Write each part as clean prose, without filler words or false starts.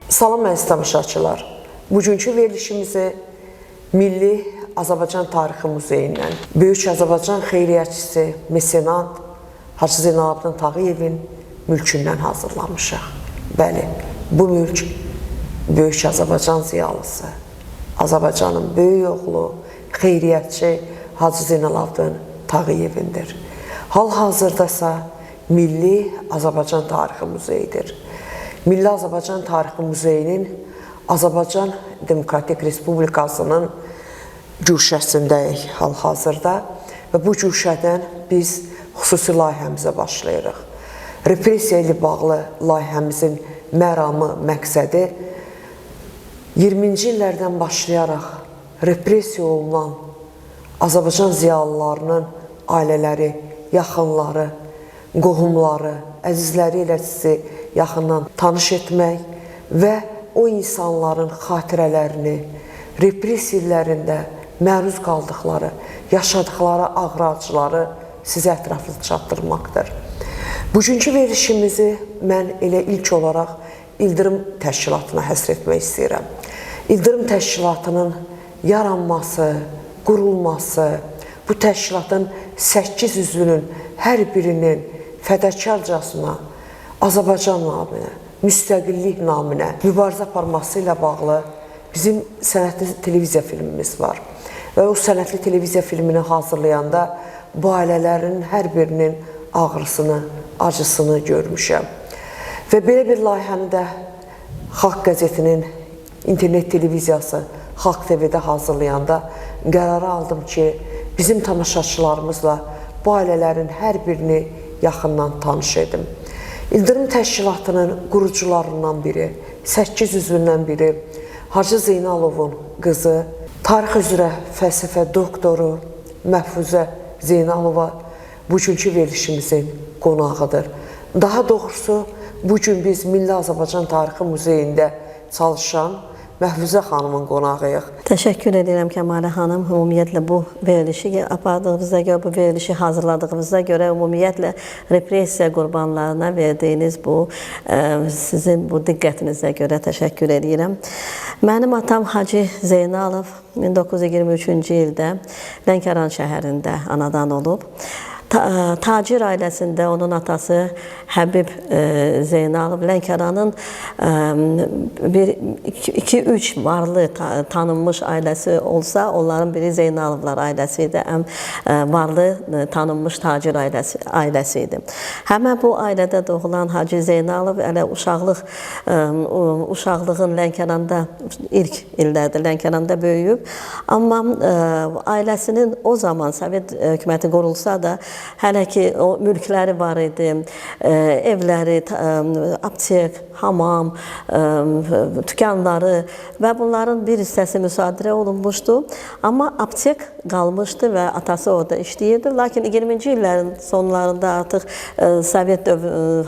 Salam əziz tamaşaçılar. Bugünkü verilişimizi Milli Azərbaycan Tarixi Muzeyindən Böyük Azərbaycan xeyriyyətçisi, mesenat Hacı Zeynalabdin Tağıyevin mülkündən hazırlamışıq. Bəli, bu mülk Böyük Azərbaycan ziyalısı, Azərbaycanın böyük oğlu, xeyriyyətçi Hacı Zeynalabdin Tağıyevindir. Hal-hazırdasa Milli Azərbaycan Tarixi Muzeyidir. Milli Azərbaycan Tarixi Muzeyinin Azərbaycan Demokratik Respublikasının güşəsindəyik hal-hazırda və bu güşədən biz xüsusi layihəmizə başlayırıq. Repressiya ilə bağlı layihəmizin məramı, məqsədi 20-ci illərdən başlayaraq repressiya olunan Azərbaycan ziyalılarının ailələri, yaxınları, qohumları, əzizləri ilə sizi yaxından tanış etmək və o insanların xatirələrini, repressiya illərində məruz qaldıqları, yaşadıqları ağır acıları sizə ətraflı çatdırmaqdır. Bugünkü verilişimizi mən elə ilk olaraq İldırım Təşkilatına həsr etmək istəyirəm. İldırım Təşkilatının yaranması, qurulması, bu təşkilatın 8 üzvünün hər birinin fədəkarcasına Azərbaycan naminə, müstəqillik naminə mübarizə aparması ilə bağlı bizim sənətli televiziya filmimiz var. Və o sənətli televiziya filmini hazırlayanda bu ailələrin hər birinin ağrısını, acısını görmüşəm. Və belə bir layihəni də Xalq qəzetinin internet televiziyası Xalq TV-də hazırlayanda qərarı aldım ki, bizim tamaşaçılarımızla bu ailələrin hər birini yaxından tanış edim. İldırım Təşkilatının qurucularından biri, 8 üzvündən biri Hacı Zeynalovun qızı, tarix üzrə fəlsəfə doktoru Məhfuzə Zeynalova bugünkü verilişimizin qonağıdır. Daha doğrusu, bugün biz Milli Azərbaycan Tarixi Muzeyində çalışan Məhfuzə xanımın qonağıyıq. Təşəkkür edirəm Kəmalə xanım. Ümumiyyətlə bu verilişi apardığınıza görə, bu verilişi hazırladığınıza görə, ümumiyyətlə repressiya qurbanlarına verdiyiniz bu, sizin bu diqqətinizə görə təşəkkür edirəm. Mənim atam Hacı Zeynalov 1923-cü ildə Lənkəran şəhərində anadan olub. Tacir ailəsində onun atası Həbib Zeynalov, Lənkəranın 2-3 varlı tanınmış ailəsi olsa, onların biri Zeynalovlar ailəsi idi, ən varlı tanınmış tacir ailəsi idi. Həmən bu ailədə doğulan Hacı Zeynalov hələ uşaqlığın Lənkəranda, ilk illərdə Lənkəranda böyüyüb, amma ailəsinin o zaman Sovet hökuməti qurulsa da, hələ ki o mülkləri var idi, evləri, aptek, hamam, dükanları və bunların bir hissəsi müsadirə olunmuşdu. Amma aptek qalmışdı və atası orada işləyirdi. Lakin 20-ci illərin sonlarında artıq Sovet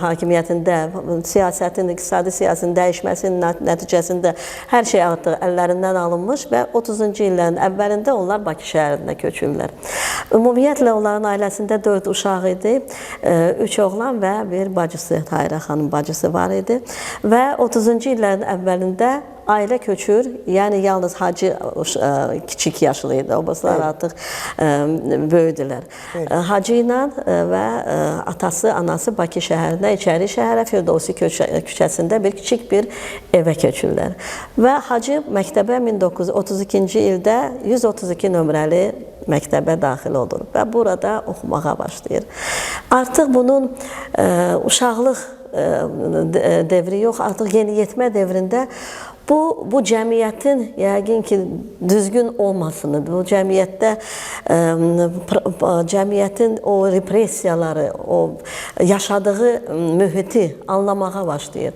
hakimiyyətində siyasətin, iqtisadi siyasətin dəyişməsinin nəticəsində hər şey artıq əllərindən alınmış və 30-cu illərin əvvəlində onlar Bakı şəhərində köçürlər. Ümumiyyətlə onların ailəsində 4 uşaq idi, 3 oğlan və bir bacısı, Tahirə xanım bacısı var idi. Və 30-cu illərin əvvəlində ailə köçür, yəni yalnız Hacı kiçik yaşlı idi, obaslar artıq böyüdülər. Hacı ilə və atası, anası Bakı şəhərində, İçəri şəhərə, Firdovsi küçəsində bir kiçik bir evə köçürlər. Və Hacı məktəbə 1932-ci ildə 132 nömrəli məktəbə daxil olur və burada oxumağa başlayır. Artıq bunun uşaqlıq devri yox, artıq yeniyetmə devrində bu cəmiyyətin yəqin ki, düzgün olmasını, bu cəmiyyətin o repressiyaları, o yaşadığı mühiti anlamağa başlayır.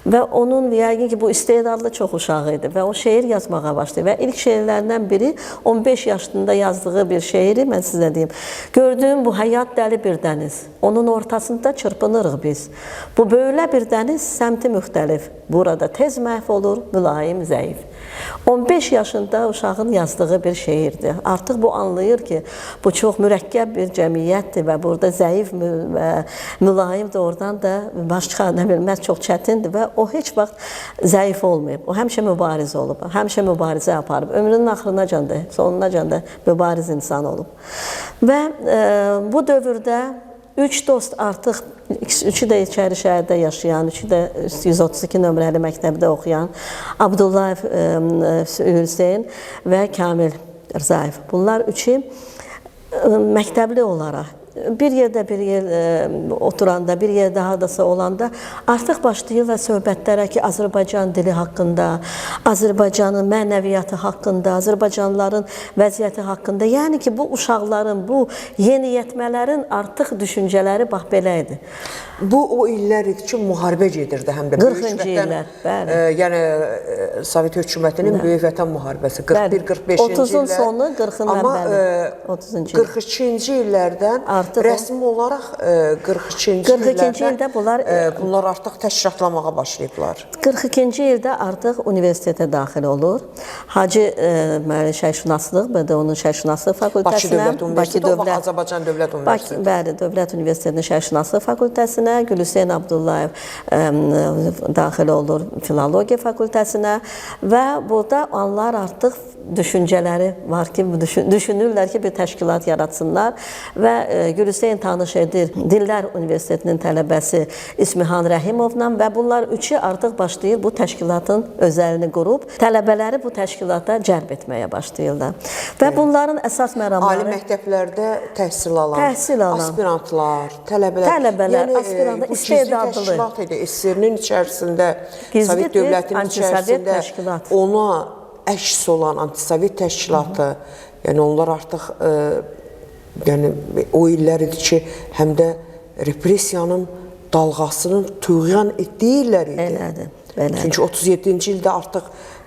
Və onun yəqin ki, bu istedadlı çox uşağı idi və o şeir yazmağa başlayır. Və ilk şeirlərindən biri 15 yaşında yazdığı bir şeiri, mən sizə deyim. Gördüyüm bu həyat dəli bir dəniz, onun ortasında çırpınırıq biz. Bu böyle bir dəniz, səmti müxtəlif. burada tez məhv olur, mülayim zəif. 15 yaşında uşağın yazdığı bir şeirdir. Artıq bu anlayır ki, bu çox mürəkkəb bir cəmiyyətdir və burada zəif və mülayim doğrudan da baş çıxarda bilmək çox çətindir və o heç vaxt zəif olmayıb. O həmişə mübariz olub, həmişə mübarizə aparıb. Ömrünün axırınacan da, sonunacan da mübariz insan olub. Və bu dövrdə 3 dost artıq, üçü də İçəri şəhərdə yaşayan, üçü də 132 nömrəli məktəbdə oxuyan Abdullayev Hüseyn və Kamil Rzayev. Bunlar üçü məktəbli olaraq bir yerdə bir yer oturanda, bir yerdə hardasa olanda artıq başlayırlar söhbətlərə ki, Azərbaycan dili haqqında, Azərbaycanın mənəviyyatı haqqında, Azərbaycanlıların vəziyyəti haqqında. Yəni ki, bu uşaqların, bu yeniyetmələrin artıq düşüncələri bax belə idi. Bu o illər idi ki, müharibə gedirdi həm də. 40-cı illər, bəli. Yəni, Sovet hökumətinin Böyük Vətən müharibəsi, 41-45-ci illər. 30-un sonu, 40-ın əvvəli. 42-ci illərdən rəsmi olaraq 42-ci illərdən bunlar artıq təşkilatlamağa başlayıblar. 42-ci ildə artıq universitetə daxil olur. Hacı şərşünaslıq, onun şərşünaslıq fakültəsinə, Bakı Azərbaycan Dövlət Universiteti. Bəli, Dövlət Universitetinin şərşünaslıq fakültəsinə, Gülhüseyn Abdullayev daxil olur filologiya fakültəsinə və burada onlar artıq düşüncələri var ki, düşünürlər ki, bir təşkilat yaratsınlar və Gülhüseyn tanış edir Dillər Universitetinin tələbəsi İsmihan Rəhimovla və bunlar üçü artıq başlayır bu təşkilatın özəlini qurub, tələbələri bu təşkilata cəlb etməyə başlayırlar. Və bunların əsas məramları... Ali məktəblərdə təhsil alan, aspirantlar, tələbələr, aspirantlar, istedadlı. Gizli təşkilat idi, SSR-nin içərisində, Sovet dövlətinin içərisində ona əks olan antisovet təşkilatı, yəni onlar artıq o illər idi ki, həm də repressiyanın dalğasının tüğyan etdiyi illər idi. Belədir, belədir. Çünki 37-ci ildə artıq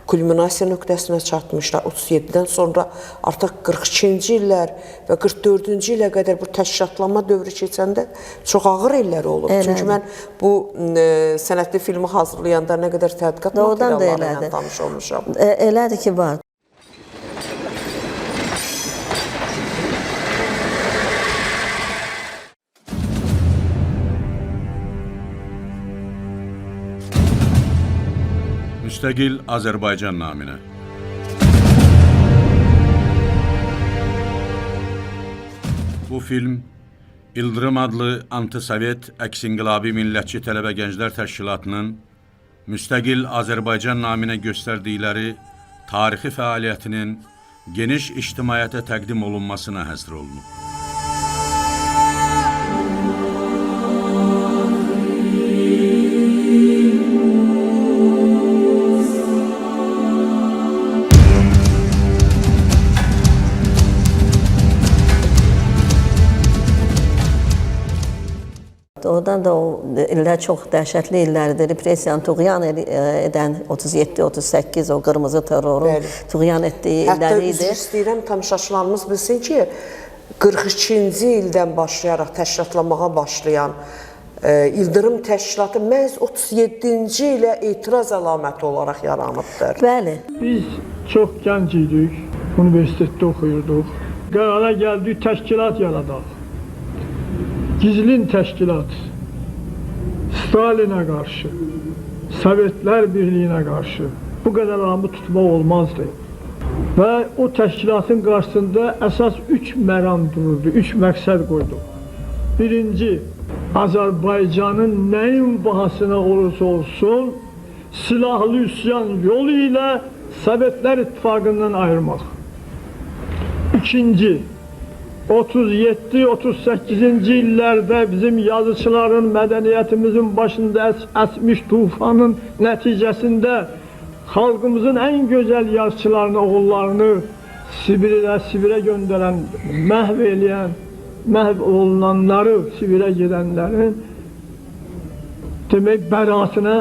kulminasiya nöqtəsinə çatmışlar. 37-dən sonra artıq 42-ci illər və 44-cü ilə qədər bu təşkilatlanma dövrü keçəndə çox ağır illər olub. Çünki mən bu sənətli filmi hazırlayanda nə qədər tədqiqat materialları ilə tanış olmuşam. Elədir ki, var. Müstəqil Azərbaycan naminə. Bu film İldırım adlı antisovet əks-inqilabi millətçi tələbə gənclər təşkilatının Müstəqil Azərbaycan naminə göstərdikləri tarixi fəaliyyətinin geniş ictimaiyyətə təqdim olunmasına həsr olunub. Oradan da o illər çox dəhşətli illərdir. Repressiyanı tuğyan edən 37-38 o qırmızı terrorun tuğyan etdiyi illəri idi. Hətta üzr istəyirəm, tamaşaçılarımız bilsin ki, 42-ci ildən başlayaraq təşkilatlanmağa başlayan İldırım təşkilatı məhz 37-ci ilə etiraz əlaməti olaraq yaranıbdır. Bəli. Biz çox gənc idik, universitetdə oxuyurduq. Qərara gəldik, təşkilat yaradaq. Gizlin təşkilat, Stalinə qarşı, Sovetlər Birliyinə qarşı bu qədər adamı tutmaq olmazdı. Və o təşkilatın qarşısında əsas 3 məram dururdu, 3 məqsəd qoyduq. Birinci, Azərbaycanın nəyin bahasına olursa olsun, silahlı üsyan yolu ilə Sovetlər İttifaqından ayırmaq. İkinci, 37-38-ci illərdə bizim yazıçıların, mədəniyyətimizin başında əsmiş tufanın nəticəsində xalqımızın ən gözəl yazıçılarını, oğullarını Sibirə göndərən, məhv olunanları, Sibirə gedənlərin demək bəraətinə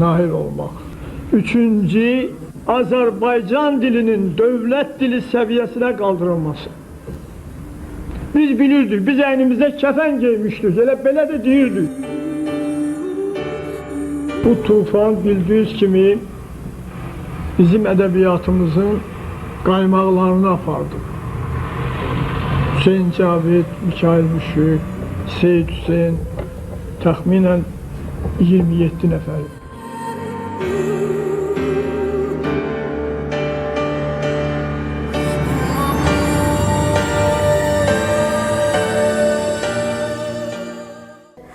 nail olmaq. Üçüncü, Azərbaycan dilinin dövlət dili səviyyəsinə qaldırılması. Biz bilirdik, biz əynimizdə kəfən geymişdik, elə belə də deyirdik. Bu tufan bildiğiniz kimi bizim edebiyatımızın qaymaqlarını apardı. Hüseyin Cavid, Mikail Müşük, Seyid Hüseyin, təxminən 27 nəfər.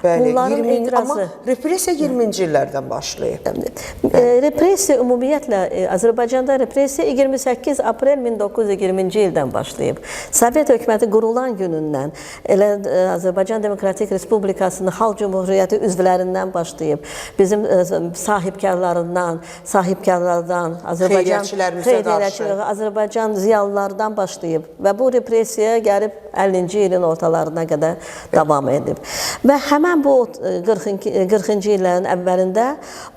Bəli, Bunların 20, etirazı. amma repressiya 20-ci illərdən başlayıb. Repressiya ümumiyyətlə Azərbaycanda repressiya 28 aprel 1920-ci ildən başlayıb. Sovet hökuməti qurulan günündən elə Azərbaycan Demokratik Respublikasının Xalq Cümhuriyyəti üzvlərindən başlayıb. Bizim sahibkarlardan, Azərbaycan ziyalılardan başlayıb və bu repressiyaya gəlib 50-ci ilin ortalarına qədər davam edib. Və həmən bu 40-cı illərin əvvəlində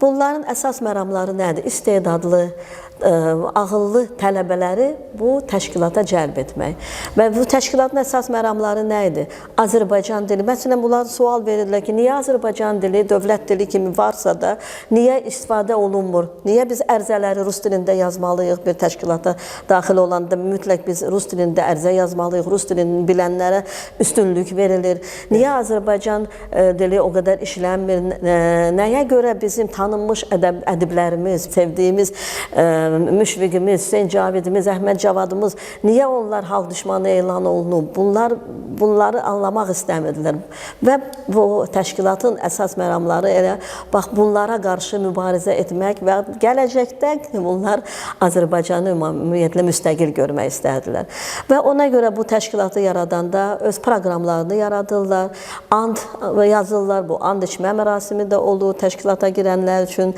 bunların əsas məramları nədir? İstedadlı, ağıllı tələbələri bu təşkilata cəlb etmək. Və bu təşkilatın əsas məramları nə idi? Azərbaycan dili. Məsələn, bunlar sual verirlər ki, niyə Azərbaycan dili, dövlət dili kimi varsa da, niyə istifadə olunmur? Niyə biz ərzələri rus dilində yazmalıyıq bir təşkilata daxil olanda? Mütləq biz rus dilində ərzə yazmalıyıq, rus dilini bilənlərə üstünlük verilir. Niyə Azərbaycan dili o qədər işlənmir? Nəyə görə bizim tanınmış ədiblərimiz, sevdiyimiz Müşfiqimiz, Hüseyin Cavidimiz, Əhməd Cavadımız, niyə onlar xalq düşmanı elan olunub? Bunları anlamaq istəmirdilər. Və bu təşkilatın əsas məramları elə bax bunlara qarşı mübarizə etmək və gələcəkdə bunlar Azərbaycanı ümumiyyətlə müstəqil görmək istədilər. Və ona görə bu təşkilatı yaradanda öz proqramlarını yaradırlar, and yazırlar, bu and içmə mərasimi də olur təşkilata girənlər üçün.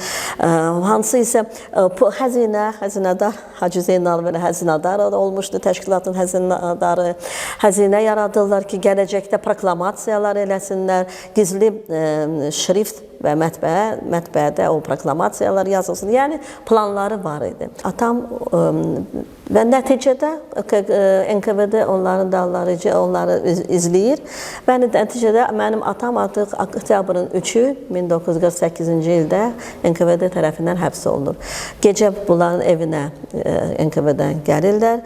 Hansı isə xəzinədar, Hacı Zeynal belə xəzinədar olmuşdu, təşkilatın xəzinədarı. Xəzinə yaradırlar ki, gələcəkdə proklamasiyalar eləsinlər, gizli şrift və mətbəədə o proklamasiyalar yazılsın. Yəni, planları var idi. Atam və nəticədə NKVD onların dallarıcı, onları izləyir və nəticədə mənim atam artıq oktyabrın 3-ü 1948-ci ildə NKVD tərəfindən həbs olunur. Gecə bunların evinə NKVD-dən gəlirlər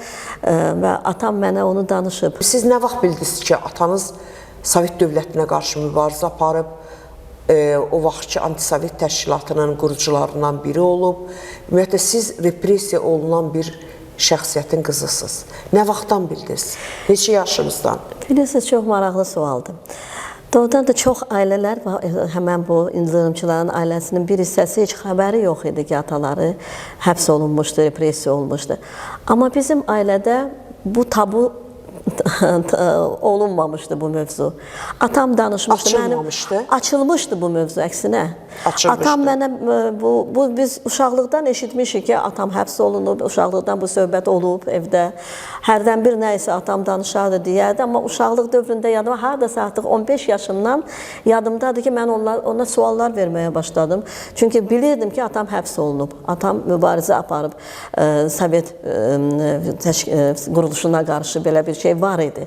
və atam mənə onu danışıb. Siz nə vaxt bildiniz ki, atanız Sovet dövlətinə qarşı mübarizə aparıb, o vaxtki antisovet təşkilatının qurucularından biri olub. Ümumiyyətlə, siz repressiya olunan bir şəxsiyyətin qızısınız. Nə vaxtdan bildiniz? Neçə yaşınızdan? Bilirsiniz, çox maraqlı sualdır. Doğrudan da çox ailələr var, həmən bu ildırımçıların ailəsinin bir hissəsi heç xəbəri yox idi ki, ataları həbs olunmuşdu, repressiya olunmuşdu. Amma bizim ailədə bu tabu olunmamışdı bu mövzu. Atam danışmışdı. Açılmamışdı? Açılmışdı bu mövzu, əksinə. Açılmışdı. Atam mənə, biz uşaqlıqdan eşitmişik ki, atam həbs olunub, uşaqlıqdan bu söhbət olub evdə. Hərdən bir nə isə atam danışardı deyərdi, amma uşaqlıq dövründə yadıma, haradasa artıq 15 yaşımdan yadımdadır ki, mən ona suallar verməyə başladım. Çünki bilirdim ki, atam həbs olunub, atam mübarizə aparıb, Sovet quruluşuna qarşı belə bir şey var idi.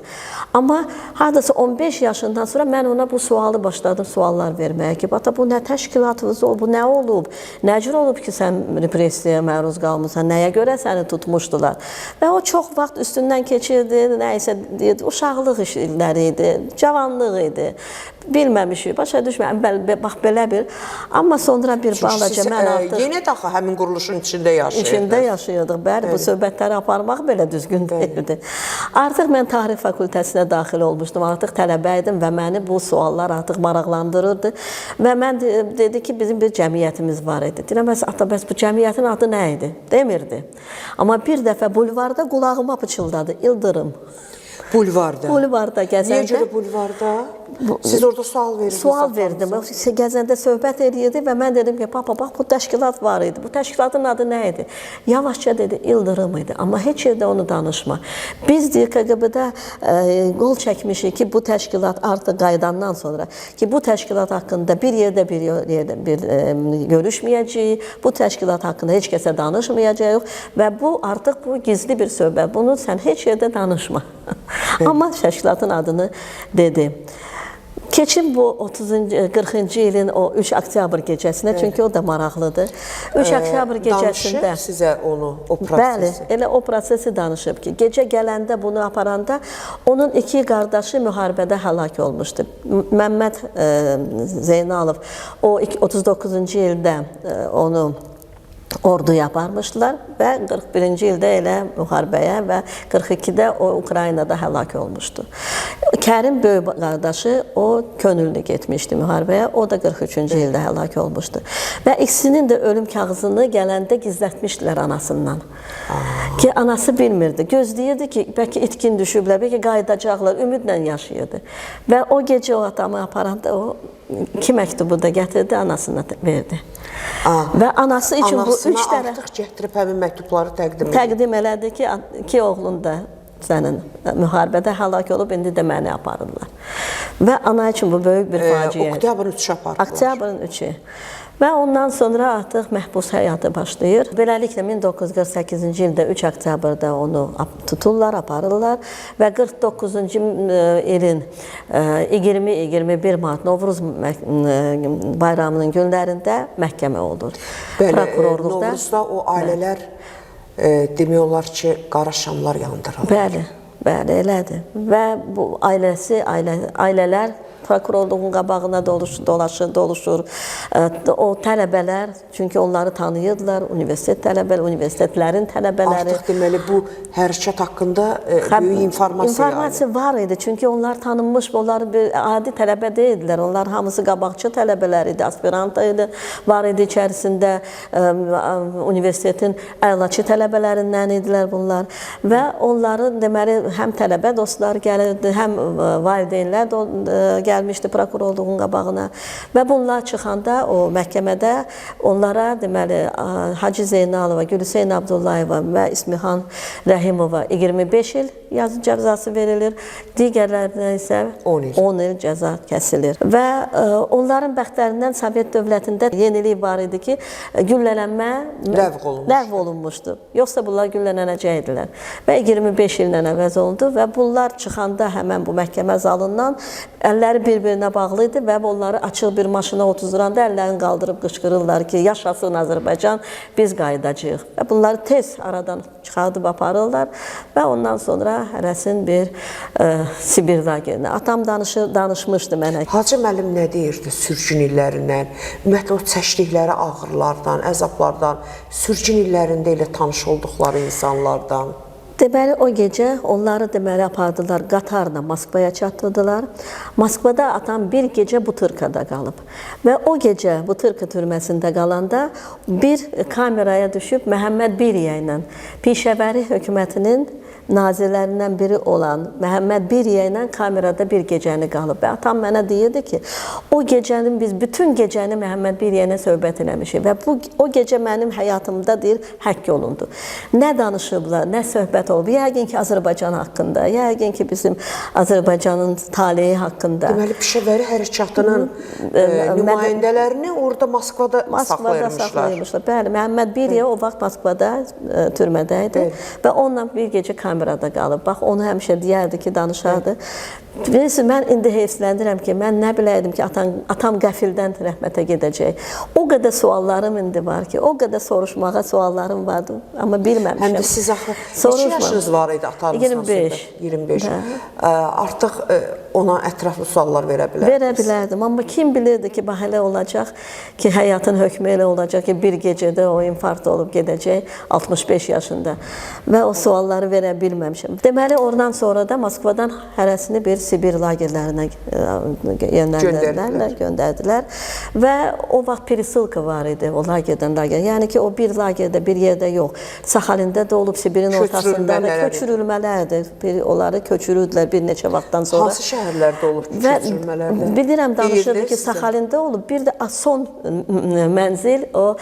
Amma haradasa 15 yaşından sonra mən ona bu sualı başladım, suallar verməyə ki, bata bu nə təşkilatınız olub, bu nə olub, nə cür olub ki, sən repressiyaya məruz qalmısan, nəyə görə səni tutmuşdular? Və o çox vaxt üstündən keçirdi, nə isə deyirdi, uşaqlıq işləri idi, cavanlıq idi. Bilməmişik, başa düşməyəm, bax belə bir. Amma sonra bir balaca mən artıq... Yenə daha həmin quruluşun içində yaşayırdınız. İçində yaşayırdıq, bəli, bu söhbətləri aparmaq belə düzgün deyildi. Artıq mən tarix fakültəsinə daxil olmuşdum, artıq tələbə idim və məni bu suallar artıq maraqlandırırdı. Və mən dedi ki, bizim bir cəmiyyətimiz var idi. Deyirəm, bəs bu cəmiyyətin adı nə idi? Demirdi. Amma bir dəfə bulvarda qulağıma pıçıldadı, İldırım. Bulvarda. Bulvarda gəzəndə. Niyə görə bulvarda? Siz orada sual verirsiniz. Sual verdim. Gəzəndə söhbət edirdi və mən dedim ki, papa, bax, bu təşkilat var idi. Bu təşkilatın adı nə idi? Yavaşca dedi, İldırım idi. Amma heç yerdə onu danışma. Biz KQB-də qol çəkmişik ki, bu təşkilat artıq qaydandan sonra ki, bu təşkilat haqqında bir yerdə görüşməyəcəyik, bu təşkilat haqqında heç kəsə danışmayacaq və bu artıq bu gizli bir söhbət. Bunu sən heç yerdə danışma. Amma təşkilatın adını dedi. Keçin bu 40-cı ilin o 3 oktyabr gecəsinə, çünki o da maraqlıdır. 3 oktyabr gecəsində danışıb sizə onu, o bəli, prosesi. elə o prosesi danışıb ki, gecə gələndə bunu aparanda onun 2 qardaşı müharibədə həlak olmuşdu. Məmməd Zeynalov o 39-cu ildə onu orduya aparmışdılar və 41-ci ildə elə müharibəyə və 42-də o Ukraynada həlak olmuşdu. Kərim böyük qardaşı o könüllü getmişdi müharibəyə, o da 43-cü ildə həlak olmuşdu. Və ikisinin də ölüm kağızını gələndə gizlətmişdilər anasından. Ki anası bilmirdi, gözləyirdi ki, bəlkə itkin düşüblər, bəlkə qayıdacaqlar, ümidlə yaşayırdı. Və o gecə o atamı aparanda o 2 məktubu da gətirdi, anasına verdi. Və anası üçün bu 3 Anasına tərəf artıq gətirib həmin məktubları təqdim elədi ki, 2 oğlun da sənin müharibədə həlak olub, indi də məni aparırlar. Və ana üçün bu böyük bir faciə. Oktyabrın 3-ü apardılar. Oktyabrın 3-ü. Və ondan sonra artıq məhbus həyatı başlayır. Beləliklə 1948-ci ildə 3 oktyabrda onu tuturlar, aparırlar və 49-cu ilin 20-21 mart Novruz bayramının günlərində məhkəmə olur. Prokurorluqda. Novruzda o ailələr demək olar ki, qara şamlar yandırılır. Bəli, bəli, elədir. Və bu ailələr prokurorluğun qabağına dolaşır. O tələbələr, çünki onları tanıyırdılar, universitetlərin tələbələri. Artıq deməli bu hərəkət haqqında böyük informasiya var idi, çünki onlar tanınmış, onlar adi tələbə deyildilər. Onlar hamısı qabaqçı tələbələr idi, aspirant idi, var idi içərisində universitetin əlaçı tələbələrindən idilər bunlar. Və onların deməli həm tələbə dostları gəlirdi, həm valideynlər gəlmişdi prokurorluğun qabağına və bunlar çıxanda o məhkəmədə onlara deməli Hacı Zeynalova, Gülhüseyn Abdullayeva və İsmihan Rəhimova 25 il yazı cəzası verilir. Digərlərinə isə 10 il cəza kəsilir. Və onların bəxtlərindən Sovet dövlətində yenilik var idi ki, güllələnmə ləğv olunmuşdu. Yoxsa bunlar güllələnəcəkdilər. Və 25 illə əvəz olundu və bunlar çıxanda həmən bu məhkəmə zalından əlləri bir-birinə bağlı idi və onları açıq bir maşına otuzduranda əllərini qaldırıb qışqırırlar ki, yaşasın Azərbaycan, biz qayıdacağıq. Və bunları tez aradan çıxardıb aparırlar və ondan sonra hərəsin bir Sibir lagerinə. Atam danışmışdı mənə. Hacı müəllim nə deyirdi sürgün illərindən, ümumiyyətlə o çəkdikləri ağrılardan, əzablardan, sürgün illərində ilə tanış olduqları insanlardan? Deməli, o gecə onları deməli apardılar, qatarla Moskvaya çatdırdılar. Moskvada atam bir gecə Butırkada qalıb. Və o gecə Butırka türməsində qalanda bir kameraya düşüb Məhəmməd Biriyə ilə Pişəvəri hökumətinin nazirlərindən biri olan Məhəmməd Biriyə ilə kamerada bir gecəni qalıb. Və atam mənə deyirdi ki, o gecənin biz bütün gecəni Məhəmməd Biriyə ilə söhbət eləmişik və o gecə mənim həyatımda deyir, həkk olundu. Nə danışıblar, nə söhbət oldu. Yəqin ki, Azərbaycan haqqında, yəqin ki, bizim Azərbaycanın taleyi haqqında. Deməli, Pişəvəri hərəkatının nümayəndələrini orada Moskvada saxlayırmışlar. Bəli, Məhəmməd Biriyə o vaxt Moskvada türmədə idi və onunla bir gecə kamerada qalıb. Bax, onu həmişə deyərdi ki, danışardı. Bilirsiniz, mən indi heyfsləndirəm ki, mən nə biləydim ki, atam qəfildən rəhmətə gedəcək. O qədər suallarım indi var ki, o qədər soruşmağa suallarım vardı, amma bilməmişəm. Həm də siz axı, neçə yaşınız var idi atanızdan sonra? 25. Artıq ona ətraflı suallar verə bilərdiniz. Verə bilərdim, amma kim bilirdi ki, bax elə olacaq ki, həyatın hökmü elə olacaq ki, bir gecədə o infarkt olub gedəcək 65 yaşında və o sualları verə bilməmişəm. Deməli, oradan sonra da Moskvadan hərəsini bir Sibir lagerlərinə göndərdilər və o vaxt perisilka var idi o lagerdən lager. Yəni ki, o bir lagerdə, bir yerdə yox. Saxalində də olub Sibirin ortasında da köçürülmələrdir. Onları köçürürdülər bir neçə vaxtdan sonra. Hansı şəhərlərdə olub köçürülmələrdə? Bilirəm, danışırdı ki, Saxalində olub. Bir də son mənzil o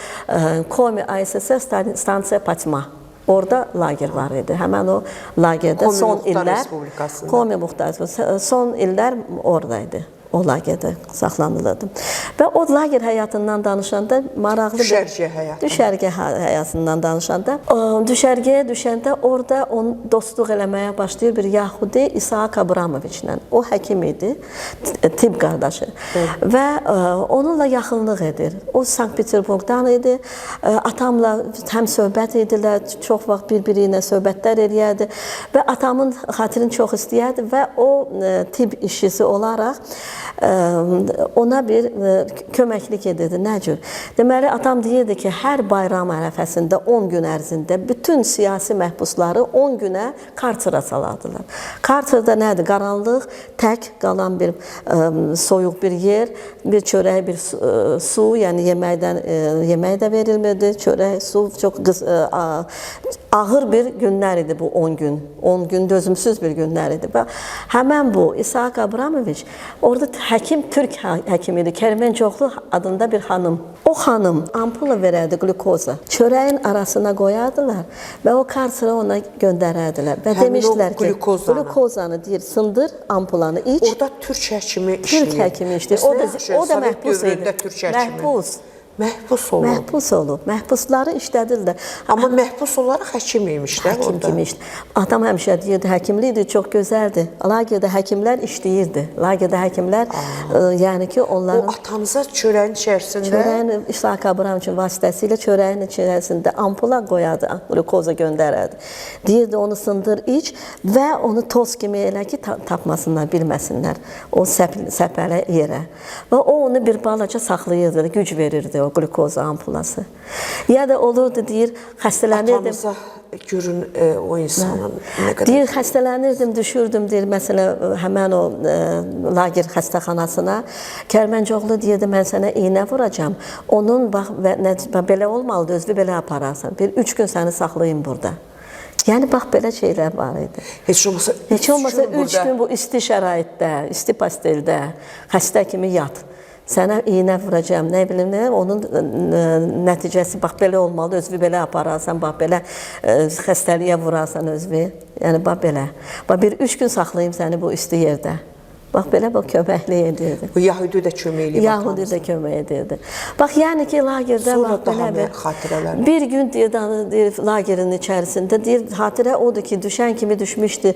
Komi ASSR stansiya Patma. Orada lager var idi. Həmən o lagerdə son illər Komi Muxtar Respublikası son illər oradaydı. o lagerdə saxlanılırdı. Və o lager həyatından danışanda maraqlı düşərgə həyatından danışanda düşərgəyə düşəndə orada onu dostluq eləməyə başlayır bir Yahudi İsaq Abramoviçlə. O həkim idi, tibb qardaşı və onunla yaxınlıq edir. O Sankt-Peterburqdan idi. Atamla həm söhbət edilər, çox vaxt bir-biri ilə söhbətlər eləyərdi və atamın xatirini çox istəyərdi və o tibb işçisi olaraq ona bir köməklik edirdi. Nə cür? Deməli, atam deyirdi ki, hər bayram ərəfəsində 10 gün ərzində bütün siyasi məhbusları 10 günə karçıra salardılar. Karçırda nədir? Qaranlıq, tək qalan bir soyuq bir yer, bir çörək, bir su, yəni yemək də verilmirdi. Çörək, su, çox ağır bir günlər idi bu 10 gün. 10 gün dözümsüz bir günlər idi. Və həmən bu İsaq Abramoviç orada həkim, türk həkim idi. Kərməncioğlu adında bir xanım. O xanım ampula verərdi glukoza. Çörəyin arasına qoyardılar və o karçıra ona göndərərdilər. Və demişdilər ki, glukozanı deyir, sındır, ampulanı iç. Orada türk həkimi işləyir. Türk həkimi işləyir. O da məhbus idi. Məhbus olub. Məhbusları işlədirlər. Amma məhbus olaraq həkim imiş də orada. Həkim kimi işləyir. Adam həmişə deyirdi, həkimlikdir, çox gözəldir. Lagerdə həkimlər işləyirdi. Lagerdə həkimlər, yəni ki, onların... O atanıza çörəyin içərisində... Çörəyin, İsaq Abramoviçin vasitəsilə çörəyin içərisində ampula qoyardı, glukoza göndərərdi. Deyirdi, onu sındır, iç və onu toz kimi elə ki, tapmasınlar, bilməsinlər. O səpələ yerə. Və o onu bir balaca saxlayırdı, güc verirdi o glukoza ampulası. Ya da olurdu, deyir, xəstələnirdim. Atamıza görün o insanın nə qədər... Deyir, xəstələnirdim, düşürdüm, deyir, məsələn, həmən o lager xəstəxanasına. Kərməncioğlu deyirdi, mən sənə iynə vuracam. Onun, bax, belə olmalıdır, özü belə apararsan. Bir 3 gün səni saxlayın burada. Yəni, bax, belə şeylər var idi. Heç olmasa 3 gün bu isti şəraitdə, isti pasteldə, xəstə kimi yat. Sənə iynə vuracam, nə bilim, onun nəticəsi, bax, belə olmalıdır, özü belə apararsan, bax, belə xəstəliyə vurarsan özü. Yəni, bax, belə. Bax, bir 3 gün saxlayayım səni bu isti yerdə. Bax, belə köməklik edirdi. Bu Yahudi də kömək edirdi. Yahudi də kömək edirdi. Bax, yəni ki, lagerdə... Sonra daha nə xatirələr? Bir gün, deyir, lagerin içərisində, deyir, xatirə odur ki, düşən kimi düşmüşdü,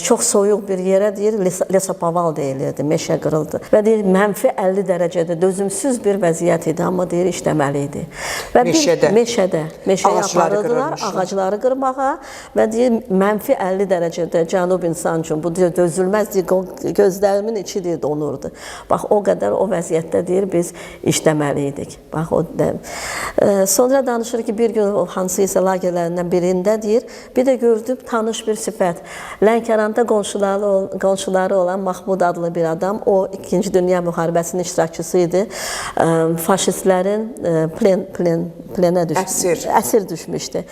çox soyuq bir yerə, deyir, lesopaval deyilirdi, meşə qırıldı. Və deyir, mənfi 50 dərəcədə dözümsüz bir vəziyyət idi, amma deyir, işləməli idi. Meşədə. Meşəyə aparırdılar, ağacları qırmağa və deyir, mənfi 50 dərəcədə cənub insan üçün, bu deyir, dözülməz, deyir, gözlərimin içi deyir, donurdu. Bax, o qədər o vəziyyətdə deyir, biz işləməli idik. Bax, o sonra danışır ki, bir gün hansısa lagerlərindən birində deyir, bir də gördüm tanış bir sifət. Lənkəranda qonşuları olan Mahmud adlı bir adam, o 2-ci Dünya müharibəsinin iştirakçısı idi. Faşistlərin plenə düşmüşdü. Əsir düşmüşdü.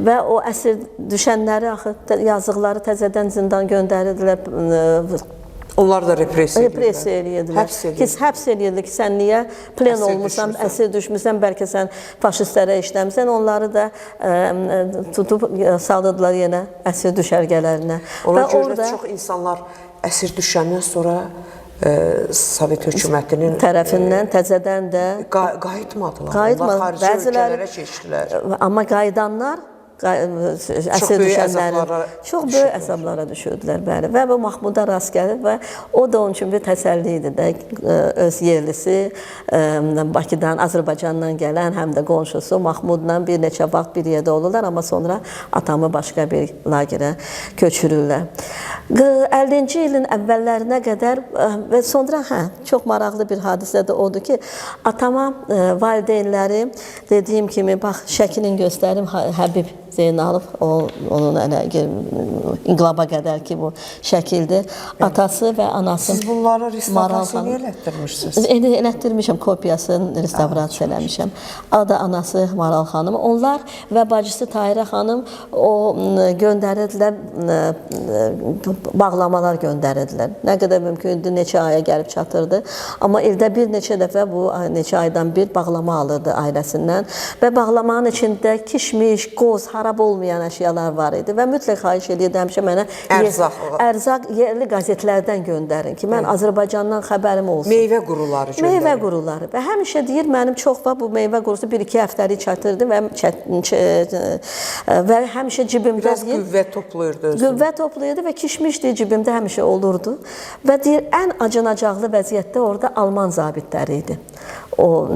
Və o əsir düşənləri, yazıqları təzədən zindan göndərirdilər. Onlar da repressiya edirdilər. Həbs edirdi ki, sən niyə plen olmuşsan, əsir düşmüsən, bəlkə sən faşistlərə işləmişsən, onları da tutub saldırdılar yenə əsir düşərgələrinə. Ona görə də çox insanlar əsir düşəndən sonra Sovet hökumətinin tərəfindən təzədən də qayıtmadılar. Onlar xarici ölkələrə keçdilər. Amma qayıdanlar əsir düşənlərin çox böyük əzablara düşürdülər, bəli. Və bu Mahmuda rast gəlir və o da onun üçün bir təsəlli idi də, öz yerlisi, Bakıdan, Azərbaycandan gələn, həm də qonşusu Mahmudla bir neçə vaxt bir yerdə olurlar, amma sonra atamı başqa bir lagerə köçürürlər. 50-ci ilin əvvəllərinə qədər və sonra çox maraqlı bir hadisə də odur ki, atama valideynləri dediyim kimi, bax, şəklini göstərim, Həbib Zeynalov, onun inqilaba qədər ki, bu şəkildir. Atası və anası... Siz bunları restavrasiyonu elətdirmişsiniz? Elətdirmişəm, kopyasını restavrasiya eləmişəm. Adı anası Maral xanım. Onlar və bacısı Tahirə xanım göndərirdilər, bağlamalar göndərirdilər. Nə qədər mümkündür, neçə aya gəlib çatırdı. Amma ildə bir neçə dəfə bu neçə aydan bir bağlama alırdı ailəsindən və bağlamanın içində kişmiş, qoz, xarab olmayan əşyalar var idi və mütləq xahiş edirdim həmişə mənə ərzaq yerli qəzetlərdən göndərin ki, mən Azərbaycandan xəbərim olsun. Meyvə quruları göndərin. Meyvə quruları və həmişə deyir mənim çox var bu meyvə qurusu 1-2 həftəlik çatırdı və həmişə cibimdə biraz qüvvə toplayırdı özünü. Qüvvə toplayırdı və kişmiş deyir cibimdə həmişə olurdu və deyir ən acınacaqlı vəziyyətdə orada Alman zabitləri idi o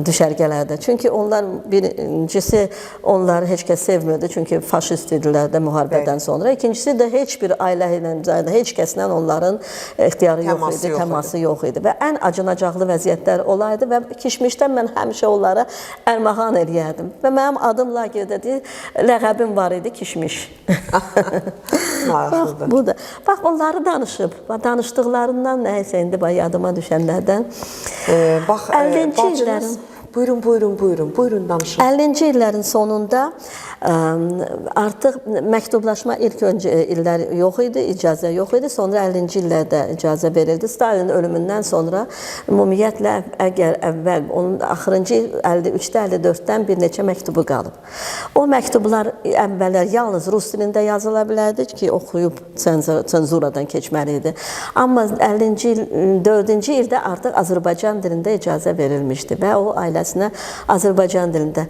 düşərgələrdə. Çünki onlar birincisi onları heç kəs sevmirdi çünki faşist idilər də müharibədən sonra. İkincisi də heç bir ailə ilə, heç kəslə onların ixtiyarı yox idi, təması yox idi və ən acınacaqlı vəziyyətlər olaydı və kişmişdən mən həmişə onlara ərmağan eləyərdim və mənim adım lagerdə deyir, ləğəbim var idi kişmiş. Maraqlıdır. Bu da. Bax onları danışıb, danışdıqlarından nəysə indi yadıma düşənlərdən. Bax, 50-ci illərin Buyurun danışın. 50-ci illərin sonunda artıq məktublaşma ilk öncə illər yox idi, icazə yox idi. Sonra 50-ci illərdə icazə verildi. Stalinin ölümündən sonra ümumiyyətlə əgər əvvəl onun axırıncı 53-də 54-dən bir neçə məktubu qalıb. O məktublar əvvəllər yalnız rus dilində yazıla bilərdi ki, oxuyub senzuradan keçməli idi. Amma 54-cü ildə artıq Azərbaycan dilində icazə verilmişdi və o ailəsinə Azərbaycan dilində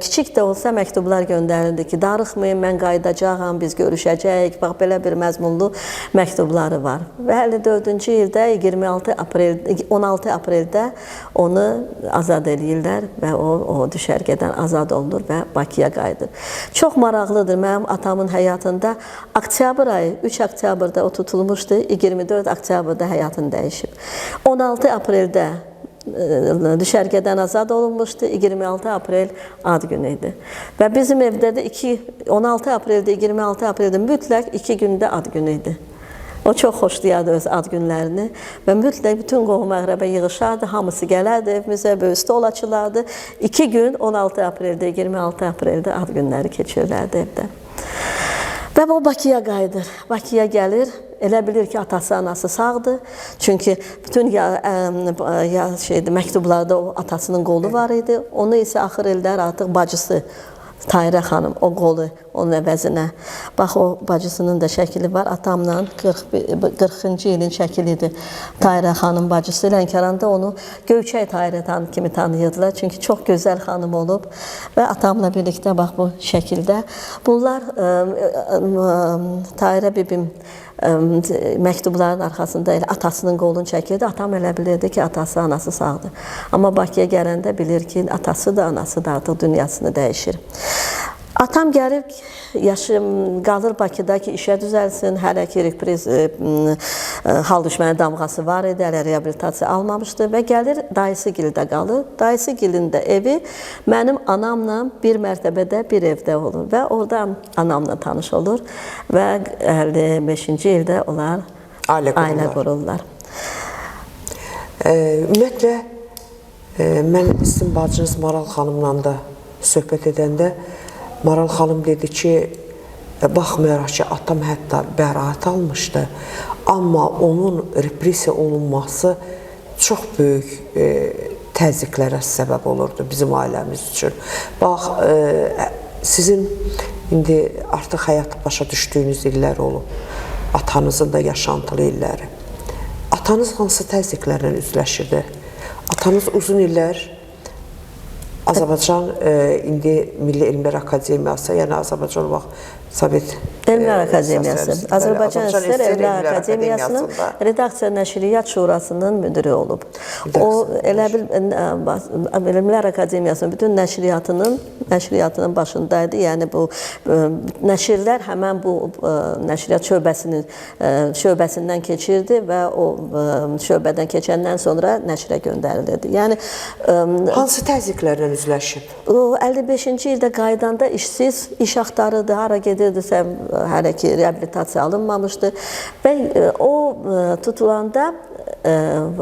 kiçik də olsa məktublar göndərildi ki, darıxmayın, mən qayıdacağam, biz görüşəcəyik. Bax, belə bir məzmunlu məktubları var. Və 54-cü ildə 16 apreldə onu azad edirlər və o düşərgədən azad olunur və Bakıya qayıdır. Çox maraqlıdır, mənim atamın həyatında oktyabr ayı, 3 oktyabrda o tutulmuşdu, 24 oktyabrda həyatını dəyişib. 16 apreldə düşərgədən azad olunmuşdu. 26 aprel ad günü idi. Və bizim evdə də 16 apreldə, 26 apreldə mütləq 2 gündə ad günü idi. O çox xoşlayardı öz ad günlərini və mütləq bütün qohum-əqrəbə yığışardı, hamısı gələrdi evimizə, böyük stol açılardı. 2 gün 16 apreldə, 26 apreldə ad günləri keçirirlərdi evdə. Və o Bakıya qayıdır, Bakıya gəlir. Elə bilir ki, atası, anası sağdır. Çünki bütün məktublarda o atasının qolu var idi. Onu isə axır illər artıq bacısı Tahirə xanım, o qolu onun əvəzinə. Bax, o bacısının da şəkili var. Atamla 40-cı ilin şəkilidir. Tahirə xanım bacısı. Lənkəranda onu Göyçək Tahirə kimi tanıyırdılar. Çünki çox gözəl xanım olub. Və atamla birlikdə, bax, bu şəkildə. Bunlar Tahirə bibim məktubların arxasında elə atasının qolunu çəkirdi. Atam elə bilirdi ki, atası, anası sağdır. Amma Bakıya gələndə bilir ki, atası da, anası da artıq dünyasını dəyişir. Atam gəlib, qalır Bakıda ki, işə düzəlsin, hələ ki, hal düşməni damğası var idi, hələ reabilitasiya almamışdı və gəlir dayısı gildə qalır. Dayısı gilində evi mənim anamla bir mərtəbədə bir evdə olur və orada anamla tanış olur və 55-ci ildə onlar ailə qururlar. Ümumiyyətlə, mən sizin bacınız Maral xanımla da söhbət edəndə Maral xanım dedi ki, baxmayaraq ki, atam hətta bəraət almışdı, amma onun repressiya olunması çox böyük təzyiqlərə səbəb olurdu bizim ailəmiz üçün. Bax, sizin indi artıq həyat başa düşdüyünüz illər olub, atanızın da yaşantılı illəri. Atanız hansı təzyiqlərlə üzləşirdi? Atanız uzun illər Azərbaycan indi Milli Elmlər Akademiyası, yəni Azərbaycan Sovet Elmlər Akademiyası, Azərbaycan SSR Elmlər Akademiyasının Redaksiya Nəşriyyat Şurasının müdürü olub. O, elə bil, Elmlər Akademiyasının bütün nəşriyyatının başındaydı. Yəni, bu nəşrlər həmən bu nəşriyyat şöbəsindən keçirdi və o şöbədən keçəndən sonra nəşrə göndərilirdi. Yəni, hansı təzyiqlərlə üzləşib? 55-ci ildə qaydanda işsiz, iş axtarırdı, hara gedirdisə, hələ ki, reabilitasiya alınmamışdı və o tutulanda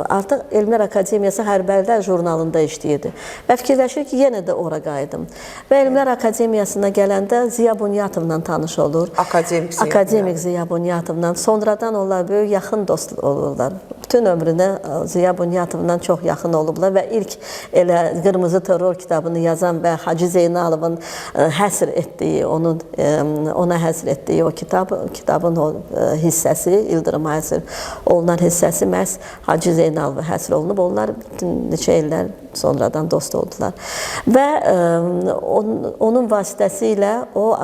artıq Elmlər Akademiyası Hərbərlər jurnalında işləyirdi və fikirləşir ki, yenə də ora qayıdım. Və Elmlər Akademiyasına gələndə Ziya Bunyatovla tanış olur. Akademik Ziya Bunyatovla. Sonradan onlar böyük yaxın dost olurlar. bütün ömrünə Ziya Bunyatovla çox yaxın olublar və ilk elə Qırmızı Terror kitabını yazan və Hacı Zeynalovun həsr etdiyi, ona həsr etdiyi o kitabın o hissəsi, İldırıma həsr olunan hissəsi məhz Hacı Zeynalova həsr olunub. Onlar neçə illər sonradan dost oldular. Və onun vasitəsilə o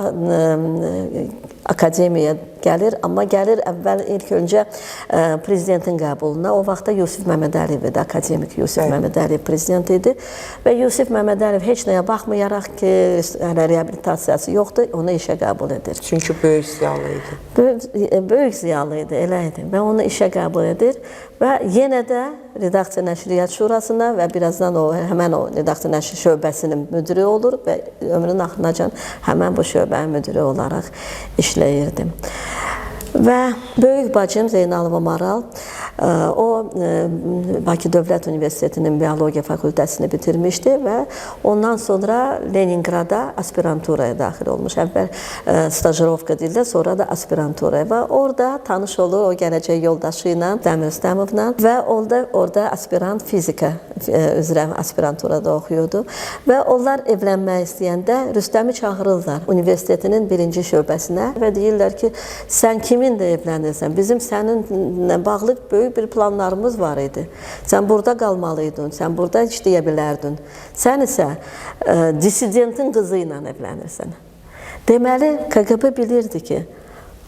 akademiyaya gəlir, amma gəlir əvvəl ilk öncə prezidentin qəbuluna. O vaxtda Yusif Məmmədəliyev idi, akademik Yusif Məmmədəliyev prezident idi və Yusif Məmmədəliyev heç nəyə baxmayaraq ki, reabilitasiyası yoxdur, onu işə qəbul edir. Çünki böyük ziyalı idi. Böyük ziyalı idi, elə idi və onu işə qəbul edir və yenə də Redaksiya Nəşriyyat Şurasına və birazdan həmən o redaksiya nəşr şöbəsinin müdiri olur və ömrünün axırınacan həmən bu şöbənin müdiri olaraq işləyirdim. Və böyük bacım Zeynalova Maral, o Bakı Dövlət Universitetinin Biologiya fakültəsini bitirmişdi və ondan sonra Leningrada aspiranturaya daxil olmuş. Əvvəl stajirovka dildə, sonra da aspiranturaya və orada tanış olur o gələcək yoldaşı ilə, Dəmir Rüstəmovla və orada aspirant fizika üzrə aspiranturada oxuyurdu və onlar evlənmək istəyəndə Rüstəmi çağırırlar universitetinin birinci şöbəsinə və deyirlər ki, sən kiminlə evlənirsən? Bizim səninlə bağlı böyük bir planlarımız var idi. Sən burada qalmalıydın, sən burada işləyə bilərdin. Sən isə disidentin qızı ilə evlənirsən. Deməli, KGB bilirdi ki,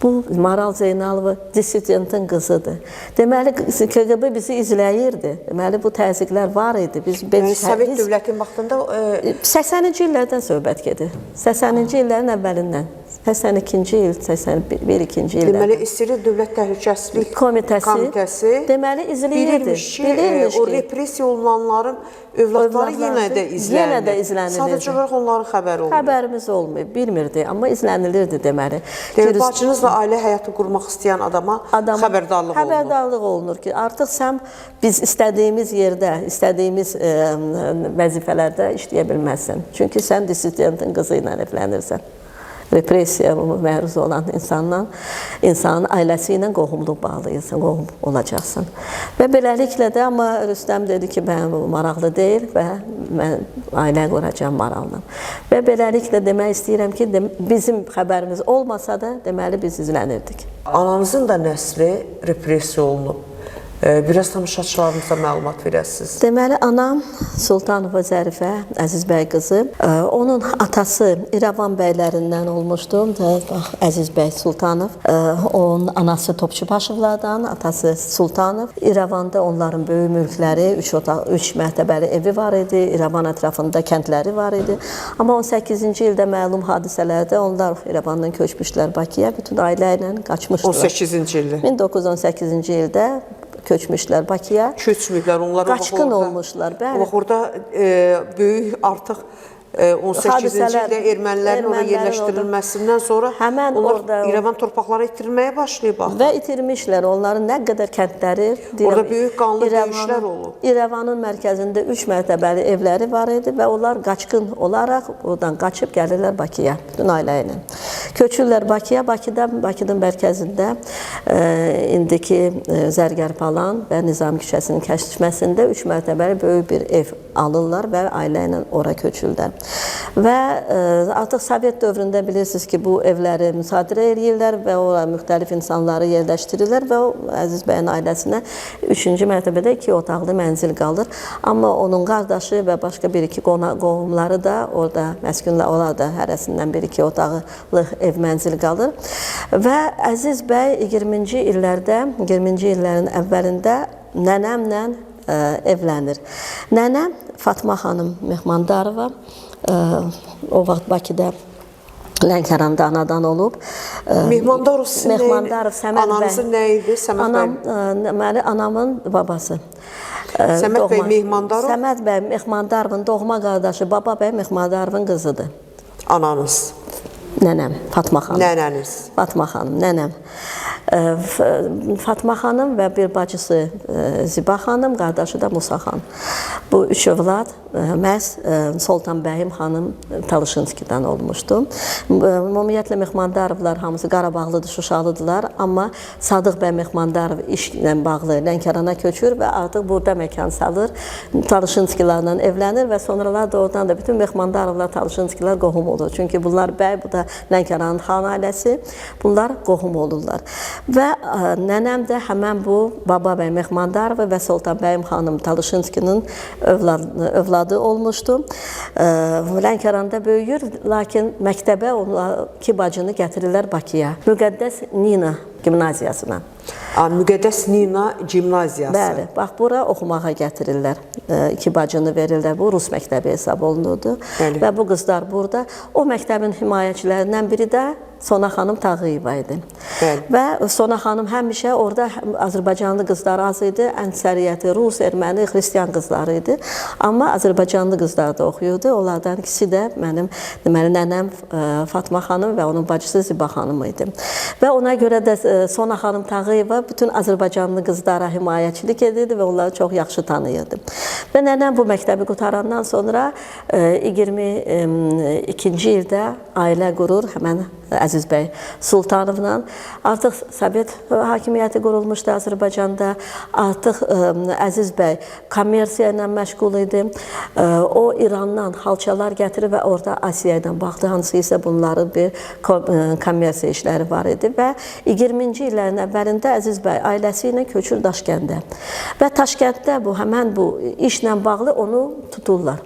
bu Maral Zeynalova disidentin qızıdır. Deməli, KGB bizi izləyirdi. Deməli, bu təzyiqlər var idi. Sovet dövlətin vaxtında 80-ci illərdən söhbət gedir. 80-ci illərin əvvəlindən. 82-ci il, 81-2-ci illər. Deməli, İsrail Dövlət Təhlükəsizlik Komitəsi deməli, izləyirdi. Bilirmiş ki, o repressiya olunanların övladları yenə də izlənirdi. Sadəcə olaraq onların xəbəri olmuyor. Xəbərimiz olmuyor, bilmirdi, amma izlənilirdi deməli. Bacınızla ailə həyatı qurmaq istəyən adama xəbərdarlıq olunur ki, artıq sən biz istədiyimiz yerdə, istədiyimiz vəzifələrdə işləyə bilməzsən. Çünki sən disidentin qızı ilə evlənirsən. Repressiyaya məruz olan insanın ailəsi ilə qohumluq bağlıysan, qohum olacaqsan. Və beləliklə də, amma Rüstəm dedi ki, mən maraqlı deyil və mən ailə quracağım Maralla. Və beləliklə demək istəyirəm ki, bizim xəbərimiz olmasa da, deməli biz izlənirdik. Ananızın da nəsli repressiya olunub. Biraz tamaşaçılarımıza məlumat verəsiniz. Deməli, anam Sultanova Zərifə, Əziz bəy qızı, onun atası İrəvan bəylərindən olmuşdu. Əziz bəy Sultanov, onun anası Topçubaşovlardan, atası Sultanov. İrəvanda onların böyük mülkləri, 3 mərtəbəli evi var idi, İrəvan ətrafında kəndləri var idi. Amma 18-ci ildə məlum hadisələrdə onlar İrəvandan köçmüşlər Bakıya, bütün ailə ilə qaçmışdılar. 18-ci ildə? 1918-ci ildə köçmüşlər Bakıya. Köçmüşlər, onlar qaçqın olmuşlar. Bəli. Orada böyük artıq 18-ci ildə ermənilərin oraya yerləşdirilməsindən sonra onlar İrəvan torpaqları itirilməyə başlayıb. Və itirmişlər. Onların nə qədər kəndləri... Orada böyük qanlı döyüşlər olub. İrəvanın mərkəzində 3 mərtəbəli evləri var idi və onlar qaçqın olaraq oradan qaçıb gəlirlər Bakıya, bütün ailə ilə. Köçürlər Bakıya, Bakının mərkəzində indiki Zərgər Palan və Nizami küçəsinin kəşfməsində 3 mərtəbəli böyük bir ev alırlar və ailə ilə ora köçürlər. Və artıq Sovet dövründə bilirsiniz ki, bu evləri müsadirə edirlər və ora müxtəlif insanları yerləşdirirlər və o Əziz bəyin ailəsinə 3-cü mərtəbədə 2 otaqlı mənzil qalır. Amma onun qardaşı və başqa 1-2 qohumları da orada məskunlar, onlar da hərəsindən 1-2 otaqlı ev mənzil qalır. Və Əziz bəy 20-ci illərin əvvəlində nənəmlə evlənir. Nənəm Fatma xanım Mehmandarova, o vaxt Bakıda Lənkəranda anadan olub. Mehmandarov sizin ananızın nə idi? Deməli, anamın babası. Səməd bəy Mehmandarov? Səməd bəy Mehmandarovun doğma qardaşı Baba bəy Mehmandarovun qızıdır. Ananız? Nənəm, Fatma xanım. Nənəniz? Fatma xanım, nənəm. Fatma xanım və bir bacısı Ziba xanım, qardaşı da Musa xanım. Bu üç övlad məhz Sultanbəyim xanım Talışınskidən olmuşdu. Ümumiyyətlə Mehmandarovlar hamısı Qarabağlıdır, Şuşalıdırlar, amma Sadıq bəy Mehmandarov işlə bağlı Lənkərana köçür və artıq burada məkan salır. Talışınskilərlə evlənir və sonralar da oradan da bütün Mehmandarovlar, Talışınskilər qohum olur. Çünki bunlar bəy, bu da Lənkəranın xan ailəsi, bunlar qohum olurlar. Və nənəm də həmən bu Baba bəy Mehmandarov və Sultanbəyim xanım Talışınskinin övladı olmuşdu. Lənkəranda böyüyür, lakin məktəbə iki bacını gətirirlər Bakıya. Müqəddəs Nina gimnaziyasına. Müqəddəs Nina gimnaziyası. Bəli, bax bura oxumağa gətirirlər. İki bacını verirlər. Bu Rus məktəbi hesab olunurdu. Bəli. Və bu qızlar burada. O məktəbin himayəçilərindən biri də Sona xanım Tağıyeva idi. Bəli. Və Sona xanım həmişə orada Azərbaycanlı qızlar az idi. Əksəriyyəti Rus, erməni, xristian qızları idi. Amma Azərbaycanlı qızlar da oxuyurdu. Onlardan ikisi də mənim deməli nənəm Fatma xanım və onun bacısı Ziba xanım idi. Və ona görə də Sona xanım Tağıyeva bütün Azərbaycanlı qızlara himayəçilik edirdi və onları çox yaxşı tanıyırdı. Və nənəm bu məktəbi qutarandan sonra 22-ci ildə ailə qurur, həmən Əziz bəy Sultanovla. Artıq Sovet hakimiyyəti qurulmuşdu Azərbaycanda. Artıq Əziz bəy kommersiya ilə məşğul idi. O İrandan xalçalar gətirir və orada Asiya ilə baxdı. Hansı isə bunların bir kommersiya işləri var idi. Və 20-ci illərin əvvəlində Əziz bəy ailəsi ilə köçür Daşkəndə. Və Daşkənddə həmən bu işlə bağlı onu tuturlar.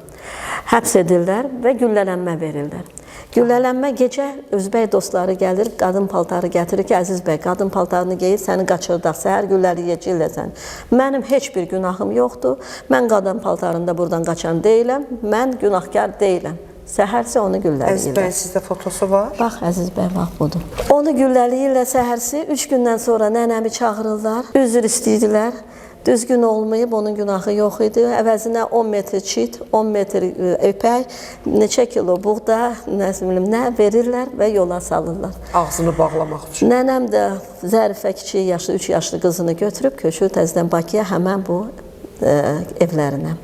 Həbs edirlər və güllələnmə verirlər. Güllələnmə gecə özbək dostları gəlir, qadın paltarı gətirir ki, Əziz bəy, qadın paltarını geyir, səni qaçırdaq, səhər güllələyəcəklər səni. Mənim heç bir günahım yoxdur, mən qadın paltarında buradan qaçan deyiləm, mən günahkar deyiləm. Səhərsi onu güllələyirlər. Əziz bəy, sizdə fotosu var? Bax, Əziz bəy, bax budur. Onu güllələyirlər səhərsi, 3 gündən sonra nənəmi çağırırlar, üzr istəyirlər. Düzgün olmayıb, onun günahı yox idi. Əvəzinə 10 metr çit, 10 metr öpək, neçə kilo buğda, nə verirlər və yola salırlar. Ağzını bağlamaq üçün. Nənəm də Zərifə kiçik yaşlı, 3 yaşlı qızını götürüb köçür təzədən Bakıya, həmən bu evlərinə.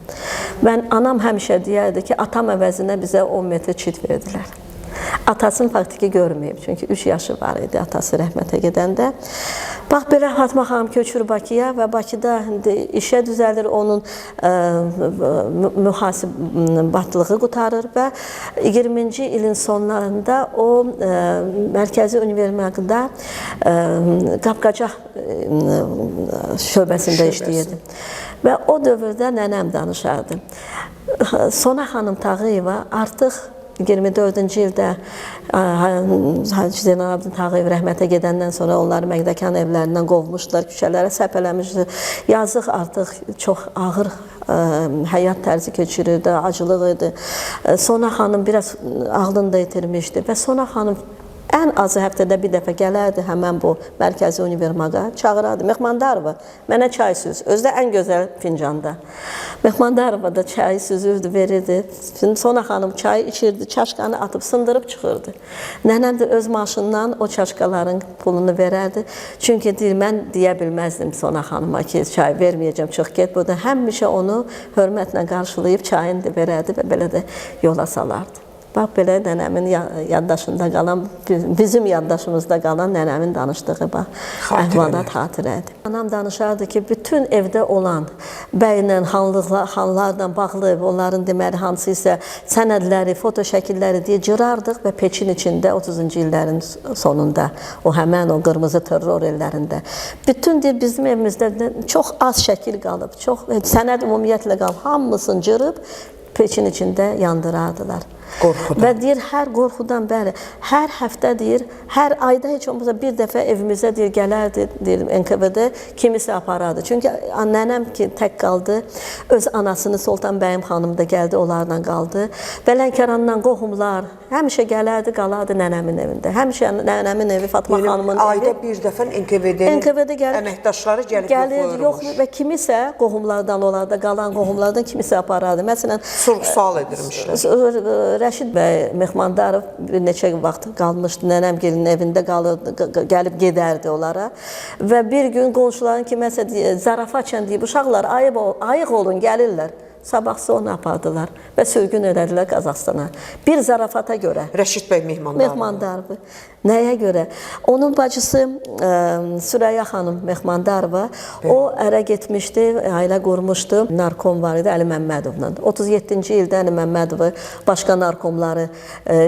Mən anam həmişə deyərdi ki, atam əvəzinə bizə 10 metr çit verdilər. Atasını faktiki görməyib, çünki 3 yaşı var idi atası rəhmətə gedəndə. Bax, belə Fatma xanım köçür Bakıya və Bakıda işə düzəlir, onun mühasibatlığı qutarır və 20-ci ilin sonlarında o Mərkəzi Univermaqda qapqacaq şöbəsində işləyirdi. Və o dövrdə nənəm danışardı. Sona xanım Tağıyeva artıq 24-cü ildə Hacı Zeynalabdin Tağıyev rəhmətə gedəndən sonra onları Məqdəkan evlərindən qovmuşdular, küçələrə səpələmişdi. Yazıq artıq çox ağır həyat tərzi keçirirdi, acılıq idi. Sona xanım biraz ağlını da itirmişdi və Sona xanım ən azı həftədə bir dəfə gələrdi həmən bu Mərkəzi Univermaqa, çağırardı. Mehmandarova, mənə çay süz, özdə ən gözəl fincanda. Mehmandarova da çayı süzürdü, verirdi. Sona xanım çayı içirdi, çaşqanı atıb sındırıb çıxırdı. Nənəm də öz maşından o çaşqaların pulunu verərdi. Çünki deyir, mən deyə bilməzdim Sona xanıma ki, çay verməyəcəm, çıx get buradan. Həmişə onu hörmətlə qarşılayıb çayını da verərdi və belə də yola salardı. Bax, belə nənəmin yaddaşında qalan, bizim yaddaşımızda qalan nənəmin danışdığı əhvalat xatirədir. Anam danışardı ki, bütün evdə olan bəylə, xanlarla bağlı, onların deməli hansı isə sənədləri, foto şəkilləri deyə cırardıq və peçin içində 30-cu illərin sonunda, o həmən o qırmızı terror illərində. Bütün deyir, bizim evimizdə çox az şəkil qalıb, çox sənəd ümumiyyətlə qalıb, hamısını cırıb peçin içində yandırardılar. Qorxudan. Və deyir, hər qorxudan, bəli, hər həftə deyir, hər ayda heç olmasa bir dəfə evimizə deyir, gələrdi, deyir, NKVD kimisə aparardı. Çünki nənəm ki, tək qaldı, öz anasını Sultanbəyim xanım da gəldi, onlarla qaldı. Və Lənkərandan qohumlar həmişə gələrdi, qalardı nənəmin evində. Həmişə nənəmin evi, Fatma xanımın evi. Ayda bir dəfə NKVD-nin əməkdaşları gəlib yoxlayırmış. Və kimisə qohumlardan, onlarda qalan qohumlardan kimisə aparardı. Məsələn, sorğu-sual edirmişlər. Rəşid bəy Mehmandarov bir neçə vaxt qalmışdı, nənəmgilin evində gəlib gedərdi onlara. Və bir gün qonşuların kiməsə zarafatçən deyib, uşaqlar ayıq olun, gəlirlər. sabahsı onu apardılar və sürgün elədilər Qazaxstana. Bir zarafata görə. Rəşid bəy Mehmandarov. Mehmandarov. Nəyə görə? Onun bacısı Süreyya xanım Mehmandarova, o ərə getmişdi, ailə qurmuşdu. Narkom var idi Əli Məmmədovla. 37-ci ildə Əli Məmmədovu başqa narkomları